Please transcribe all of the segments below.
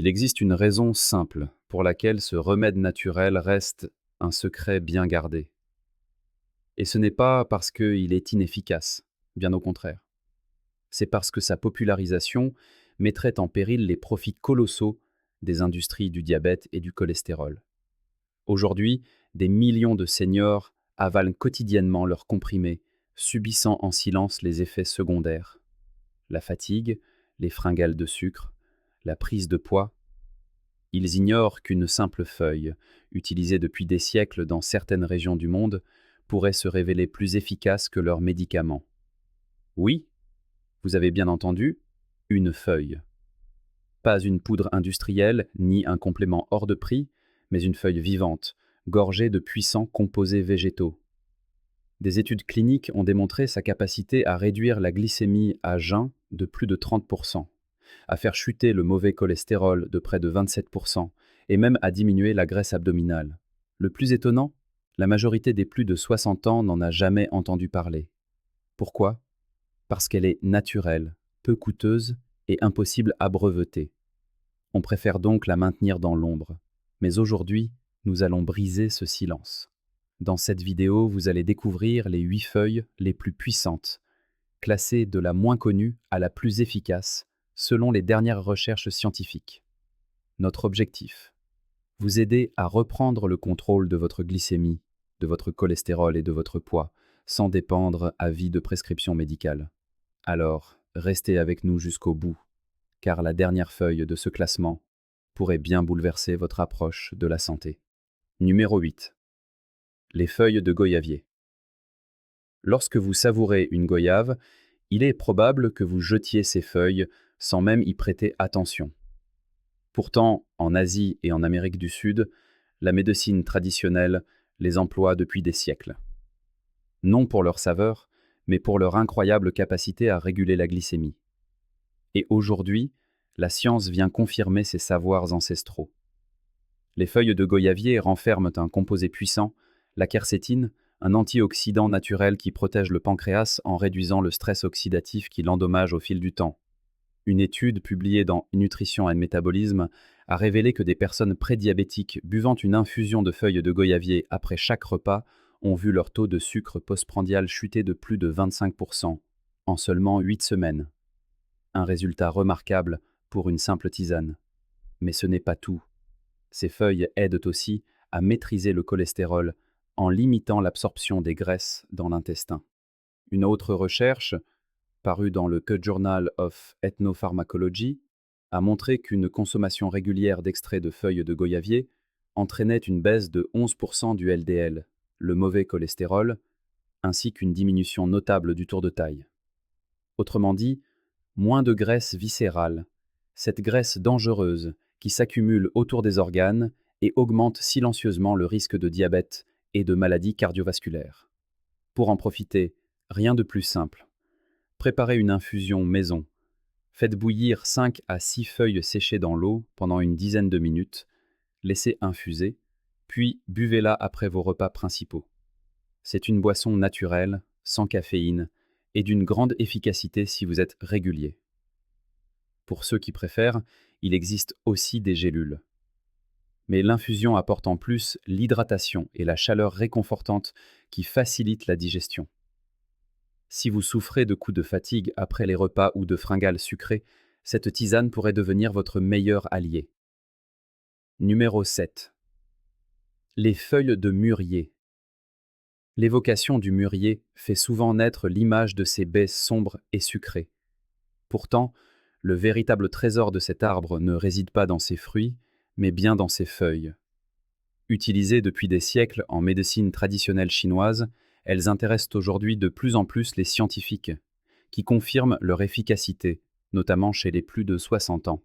Il existe une raison simple pour laquelle ce remède naturel reste un secret bien gardé. Et ce n'est pas parce qu'il est inefficace, bien au contraire. C'est parce que sa popularisation mettrait en péril les profits colossaux des industries du diabète et du cholestérol. Aujourd'hui, des millions de seniors avalent quotidiennement leurs comprimés, subissant en silence les effets secondaires. La fatigue, les fringales de sucre, la prise de poids. Ils ignorent qu'une simple feuille, utilisée depuis des siècles dans certaines régions du monde, pourrait se révéler plus efficace que leurs médicaments. Oui, vous avez bien entendu, une feuille. Pas une poudre industrielle, ni un complément hors de prix, mais une feuille vivante, gorgée de puissants composés végétaux. Des études cliniques ont démontré sa capacité à réduire la glycémie à jeun de plus de 30%, à faire chuter le mauvais cholestérol de près de 27%, et même à diminuer la graisse abdominale. Le plus étonnant, la majorité des plus de 60 ans n'en a jamais entendu parler. Pourquoi ? Parce qu'elle est naturelle, peu coûteuse et impossible à breveter. On préfère donc la maintenir dans l'ombre. Mais aujourd'hui, nous allons briser ce silence. Dans cette vidéo, vous allez découvrir les 8 feuilles les plus puissantes, classées de la moins connue à la plus efficace, selon les dernières recherches scientifiques. Notre objectif : vous aider à reprendre le contrôle de votre glycémie, de votre cholestérol et de votre poids, sans dépendre à vie de prescription médicale. Alors, restez avec nous jusqu'au bout, car la dernière feuille de ce classement pourrait bien bouleverser votre approche de la santé. Numéro 8. Les feuilles de goyavier. Lorsque vous savourez une goyave, il est probable que vous jetiez ces feuilles sans même y prêter attention. Pourtant, en Asie et en Amérique du Sud, la médecine traditionnelle les emploie depuis des siècles. Non pour leur saveur, mais pour leur incroyable capacité à réguler la glycémie. Et aujourd'hui, la science vient confirmer ces savoirs ancestraux. Les feuilles de goyavier renferment un composé puissant, la quercétine, un antioxydant naturel qui protège le pancréas en réduisant le stress oxydatif qui l'endommage au fil du temps. Une étude publiée dans Nutrition and Metabolism a révélé que des personnes prédiabétiques buvant une infusion de feuilles de goyavier après chaque repas ont vu leur taux de sucre postprandial chuter de plus de 25% en seulement 8 semaines. Un résultat remarquable pour une simple tisane. Mais ce n'est pas tout. Ces feuilles aident aussi à maîtriser le cholestérol en limitant l'absorption des graisses dans l'intestin. Une autre recherche, parue dans le Cut Journal of Ethnopharmacology, a montré qu'une consommation régulière d'extraits de feuilles de goyavier entraînait une baisse de 11% du LDL, le mauvais cholestérol, ainsi qu'une diminution notable du tour de taille. Autrement dit, moins de graisse viscérale, cette graisse dangereuse qui s'accumule autour des organes et augmente silencieusement le risque de diabète et de maladies cardiovasculaires. Pour en profiter, rien de plus simple. Préparez une infusion maison. Faites bouillir 5 à 6 feuilles séchées dans l'eau pendant une dizaine de minutes, laissez infuser, puis buvez-la après vos repas principaux. C'est une boisson naturelle, sans caféine, et d'une grande efficacité si vous êtes régulier. Pour ceux qui préfèrent, il existe aussi des gélules. Mais l'infusion apporte en plus l'hydratation et la chaleur réconfortante qui facilitent la digestion. Si vous souffrez de coups de fatigue après les repas ou de fringales sucrées, cette tisane pourrait devenir votre meilleur allié. Numéro 7. Les feuilles de mûrier. L'évocation du mûrier fait souvent naître l'image de ces baies sombres et sucrées. Pourtant, le véritable trésor de cet arbre ne réside pas dans ses fruits, mais bien dans ses feuilles. Utilisées depuis des siècles en médecine traditionnelle chinoise, elles intéressent aujourd'hui de plus en plus les scientifiques, qui confirment leur efficacité, notamment chez les plus de 60 ans.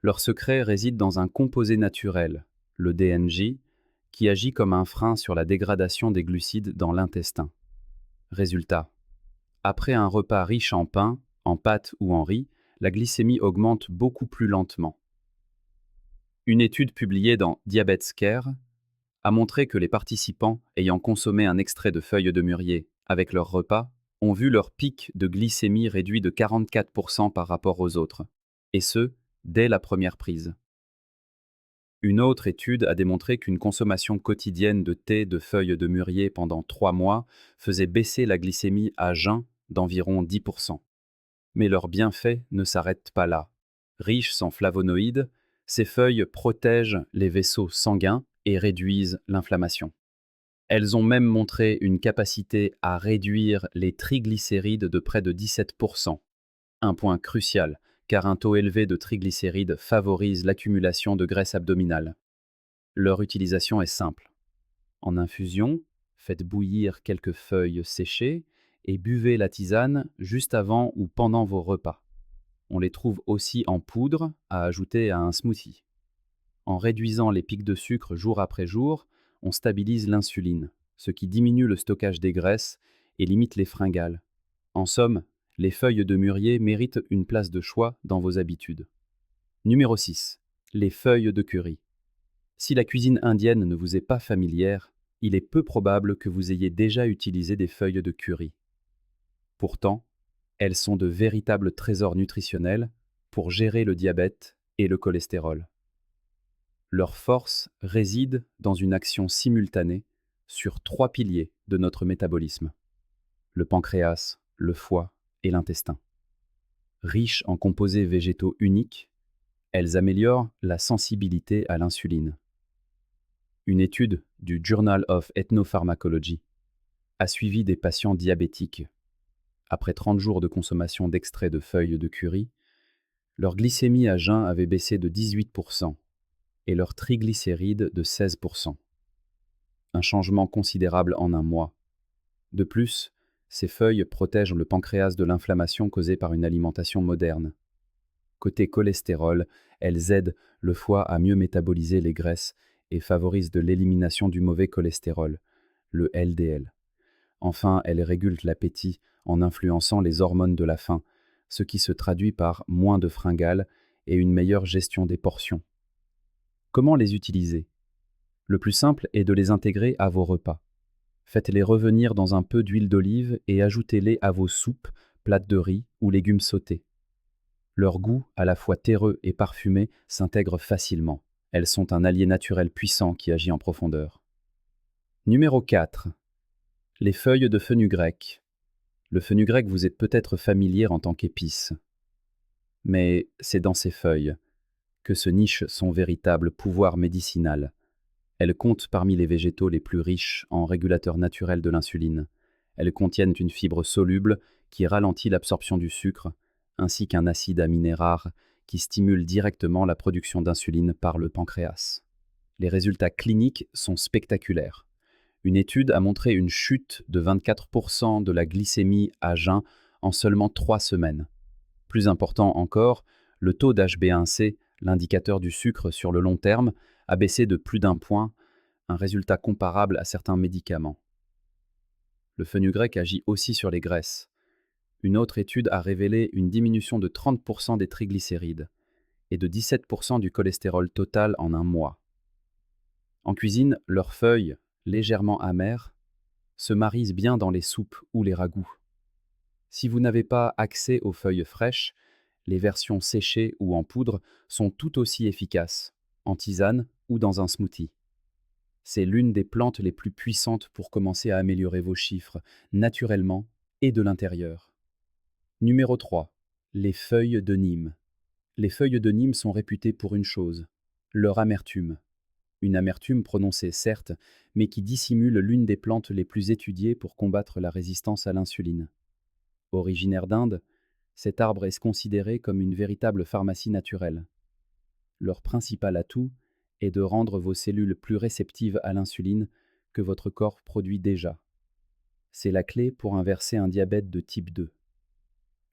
Leur secret réside dans un composé naturel, le DNJ, qui agit comme un frein sur la dégradation des glucides dans l'intestin. Résultat : après un repas riche en pain, en pâtes ou en riz, la glycémie augmente beaucoup plus lentement. Une étude publiée dans Diabetes Care a montré que les participants ayant consommé un extrait de feuilles de mûrier avec leur repas ont vu leur pic de glycémie réduit de 44% par rapport aux autres, et ce, dès la première prise. Une autre étude a démontré qu'une consommation quotidienne de thé de feuilles de mûrier pendant 3 mois faisait baisser la glycémie à jeun d'environ 10%. Mais leurs bienfaits ne s'arrêtent pas là. Riches en flavonoïdes, ces feuilles protègent les vaisseaux sanguins et réduisent l'inflammation. Elles ont même montré une capacité à réduire les triglycérides de près de 17%. Un point crucial, car un taux élevé de triglycérides favorise l'accumulation de graisse abdominale. Leur utilisation est simple. En infusion, faites bouillir quelques feuilles séchées et buvez la tisane juste avant ou pendant vos repas. On les trouve aussi en poudre à ajouter à un smoothie. En réduisant les pics de sucre jour après jour, on stabilise l'insuline, ce qui diminue le stockage des graisses et limite les fringales. En somme, les feuilles de mûrier méritent une place de choix dans vos habitudes. Numéro 6. Les feuilles de curry. Si la cuisine indienne ne vous est pas familière, il est peu probable que vous ayez déjà utilisé des feuilles de curry. Pourtant, elles sont de véritables trésors nutritionnels pour gérer le diabète et le cholestérol. Leur force réside dans une action simultanée sur 3 piliers de notre métabolisme: le pancréas, le foie et l'intestin. Riches en composés végétaux uniques, elles améliorent la sensibilité à l'insuline. Une étude du Journal of Ethnopharmacology a suivi des patients diabétiques. Après 30 jours de consommation d'extraits de feuilles de curry, leur glycémie à jeun avait baissé de 18% et leurs triglycérides de 16%. Un changement considérable en un mois. De plus, ces feuilles protègent le pancréas de l'inflammation causée par une alimentation moderne. Côté cholestérol, elles aident le foie à mieux métaboliser les graisses et favorisent de l'élimination du mauvais cholestérol, le LDL. Enfin, elles régulent l'appétit en influençant les hormones de la faim, ce qui se traduit par moins de fringales et une meilleure gestion des portions. Comment les utiliser? Le plus simple est de les intégrer à vos repas. Faites-les revenir dans un peu d'huile d'olive et ajoutez-les à vos soupes, plates de riz ou légumes sautés. Leur goût, à la fois terreux et parfumé, s'intègre facilement. Elles sont un allié naturel puissant qui agit en profondeur. Numéro 4. Les feuilles de fenugrec. Le fenugrec vous est peut-être familier en tant qu'épice. Mais c'est dans ces feuilles que se niche son véritable pouvoir médicinal. Elles comptent parmi les végétaux les plus riches en régulateurs naturels de l'insuline. Elles contiennent une fibre soluble qui ralentit l'absorption du sucre, ainsi qu'un acide aminé rare qui stimule directement la production d'insuline par le pancréas. Les résultats cliniques sont spectaculaires. Une étude a montré une chute de 24% de la glycémie à jeun en seulement 3 semaines. Plus important encore, le taux d'HbA1c, l'indicateur du sucre sur le long terme, a baissé de plus d'un point, un résultat comparable à certains médicaments. Le fenugrec agit aussi sur les graisses. Une autre étude a révélé une diminution de 30% des triglycérides et de 17% du cholestérol total en un mois. En cuisine, leurs feuilles, légèrement amères, se marient bien dans les soupes ou les ragoûts. Si vous n'avez pas accès aux feuilles fraîches, les versions séchées ou en poudre sont tout aussi efficaces, en tisane ou dans un smoothie. C'est l'une des plantes les plus puissantes pour commencer à améliorer vos chiffres, naturellement et de l'intérieur. Numéro 3. Les feuilles de Nîmes. Les feuilles de Nîmes sont réputées pour une chose, leur amertume. Une amertume prononcée certes, mais qui dissimule l'une des plantes les plus étudiées pour combattre la résistance à l'insuline. Originaire d'Inde, cet arbre est considéré comme une véritable pharmacie naturelle. Leur principal atout est de rendre vos cellules plus réceptives à l'insuline que votre corps produit déjà. C'est la clé pour inverser un diabète de type 2.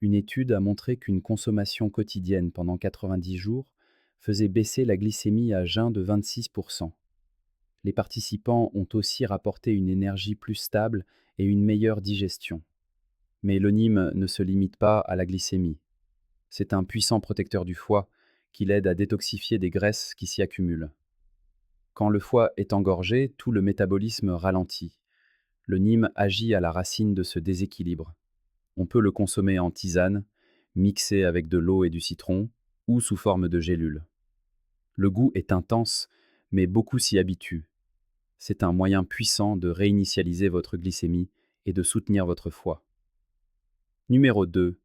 Une étude a montré qu'une consommation quotidienne pendant 90 jours faisait baisser la glycémie à jeun de 26%. Les participants ont aussi rapporté une énergie plus stable et une meilleure digestion. Mais le Nîmes ne se limite pas à la glycémie. C'est un puissant protecteur du foie qui l'aide à détoxifier des graisses qui s'y accumulent. Quand le foie est engorgé, tout le métabolisme ralentit. Le Nîmes agit à la racine de ce déséquilibre. On peut le consommer en tisane, mixé avec de l'eau et du citron, ou sous forme de gélules. Le goût est intense, mais beaucoup s'y habituent. C'est un moyen puissant de réinitialiser votre glycémie et de soutenir votre foie. Numéro 2.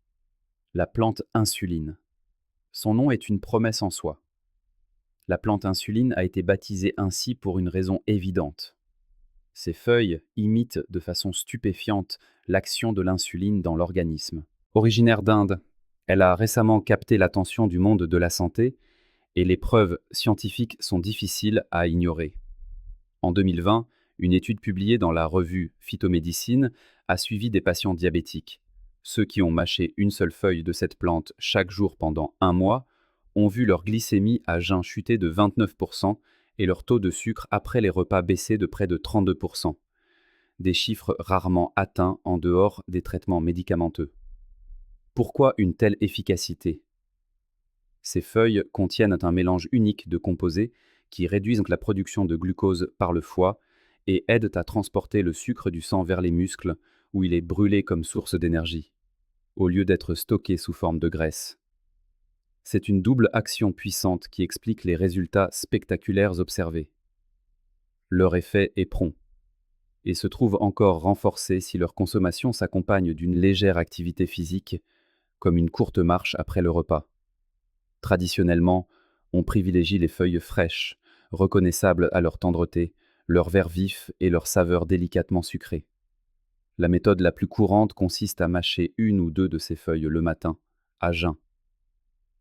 La plante insuline. Son nom est une promesse en soi. La plante insuline a été baptisée ainsi pour une raison évidente. Ses feuilles imitent de façon stupéfiante l'action de l'insuline dans l'organisme. Originaire d'Inde, elle a récemment capté l'attention du monde de la santé et les preuves scientifiques sont difficiles à ignorer. En 2020, une étude publiée dans la revue Phytomédecine a suivi des patients diabétiques. Ceux qui ont mâché une seule feuille de cette plante chaque jour pendant un mois ont vu leur glycémie à jeun chuter de 29% et leur taux de sucre après les repas baisser de près de 32%. Des chiffres rarement atteints en dehors des traitements médicamenteux. Pourquoi une telle efficacité? Ces feuilles contiennent un mélange unique de composés qui réduisent donc la production de glucose par le foie et aident à transporter le sucre du sang vers les muscles où il est brûlé comme source d'énergie, au lieu d'être stocké sous forme de graisse. C'est une double action puissante qui explique les résultats spectaculaires observés. Leur effet est prompt et se trouve encore renforcé si leur consommation s'accompagne d'une légère activité physique, comme une courte marche après le repas. Traditionnellement, on privilégie les feuilles fraîches, reconnaissables à leur tendreté, leur vert vif et leur saveur délicatement sucrée. La méthode la plus courante consiste à mâcher une ou deux de ces feuilles le matin, à jeun.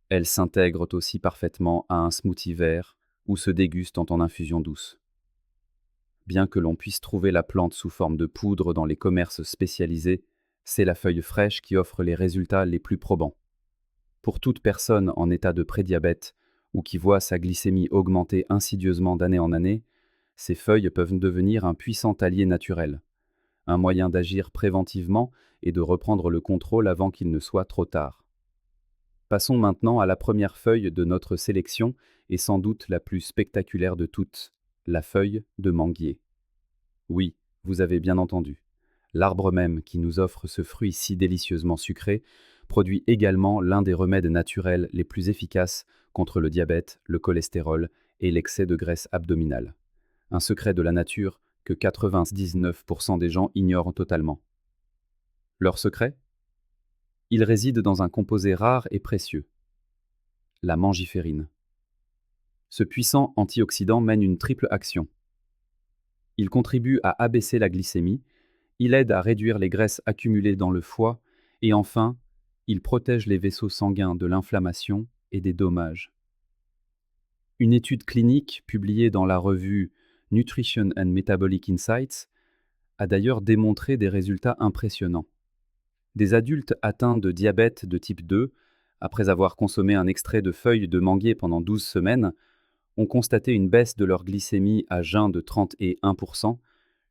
Elles s'intègrent aussi parfaitement à un smoothie vert ou se dégustent en infusion douce. Bien que l'on puisse trouver la plante sous forme de poudre dans les commerces spécialisés, c'est la feuille fraîche qui offre les résultats les plus probants. Pour toute personne en état de prédiabète ou qui voit sa glycémie augmenter insidieusement d'année en année, ces feuilles peuvent devenir un puissant allié naturel, un moyen d'agir préventivement et de reprendre le contrôle avant qu'il ne soit trop tard. Passons maintenant à la première feuille de notre sélection et sans doute la plus spectaculaire de toutes, la feuille de manguier. Oui, vous avez bien entendu. L'arbre même qui nous offre ce fruit si délicieusement sucré produit également l'un des remèdes naturels les plus efficaces contre le diabète, le cholestérol et l'excès de graisse abdominale. Un secret de la nature que 99% des gens ignorent totalement. Leur secret? Il réside dans un composé rare et précieux, la mangiférine. Ce puissant antioxydant mène une triple action. Il contribue à abaisser la glycémie, il aide à réduire les graisses accumulées dans le foie et enfin, il protège les vaisseaux sanguins de l'inflammation et des dommages. Une étude clinique publiée dans la revue Nutrition and Metabolic Insights a d'ailleurs démontré des résultats impressionnants. Des adultes atteints de diabète de type 2, après avoir consommé un extrait de feuilles de manguier pendant 12 semaines, ont constaté une baisse de leur glycémie à jeun de 31%,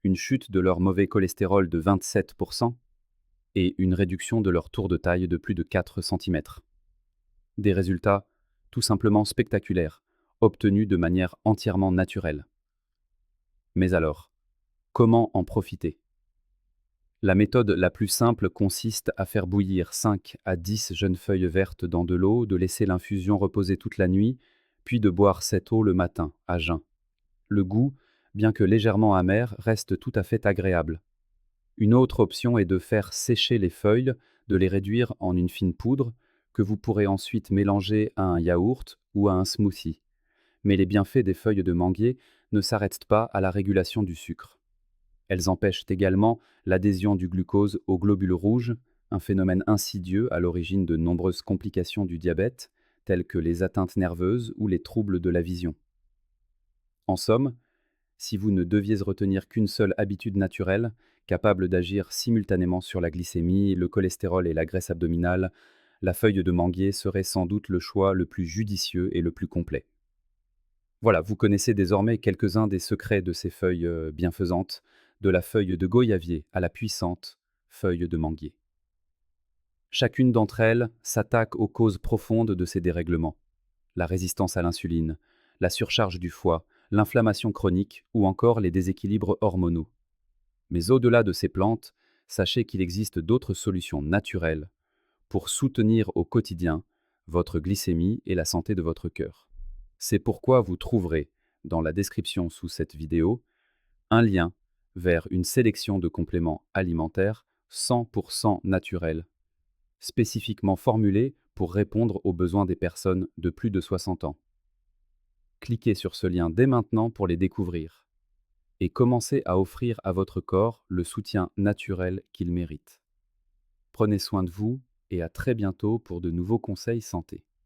une chute de leur mauvais cholestérol de 27% et une réduction de leur tour de taille de plus de 4 cm. Des résultats tout simplement spectaculaires, obtenus de manière entièrement naturelle. Mais alors, comment en profiter? La méthode la plus simple consiste à faire bouillir 5 à 10 jeunes feuilles vertes dans de l'eau, de laisser l'infusion reposer toute la nuit, puis de boire cette eau le matin, à jeun. Le goût, bien que légèrement amer, reste tout à fait agréable. Une autre option est de faire sécher les feuilles, de les réduire en une fine poudre, que vous pourrez ensuite mélanger à un yaourt ou à un smoothie. Mais les bienfaits des feuilles de manguier ne s'arrêtent pas à la régulation du sucre. Elles empêchent également l'adhésion du glucose aux globules rouges, un phénomène insidieux à l'origine de nombreuses complications du diabète, telles que les atteintes nerveuses ou les troubles de la vision. En somme, si vous ne deviez retenir qu'une seule habitude naturelle, capable d'agir simultanément sur la glycémie, le cholestérol et la graisse abdominale, la feuille de manguier serait sans doute le choix le plus judicieux et le plus complet. Voilà, vous connaissez désormais quelques-uns des secrets de ces feuilles bienfaisantes, de la feuille de goyavier à la puissante feuille de manguier. Chacune d'entre elles s'attaque aux causes profondes de ces dérèglements: la résistance à l'insuline, la surcharge du foie, l'inflammation chronique ou encore les déséquilibres hormonaux. Mais au-delà de ces plantes, sachez qu'il existe d'autres solutions naturelles pour soutenir au quotidien votre glycémie et la santé de votre cœur. C'est pourquoi vous trouverez, dans la description sous cette vidéo, un lien vers une sélection de compléments alimentaires 100% naturels, spécifiquement formulés pour répondre aux besoins des personnes de plus de 60 ans. Cliquez sur ce lien dès maintenant pour les découvrir et commencez à offrir à votre corps le soutien naturel qu'il mérite. Prenez soin de vous et à très bientôt pour de nouveaux conseils santé.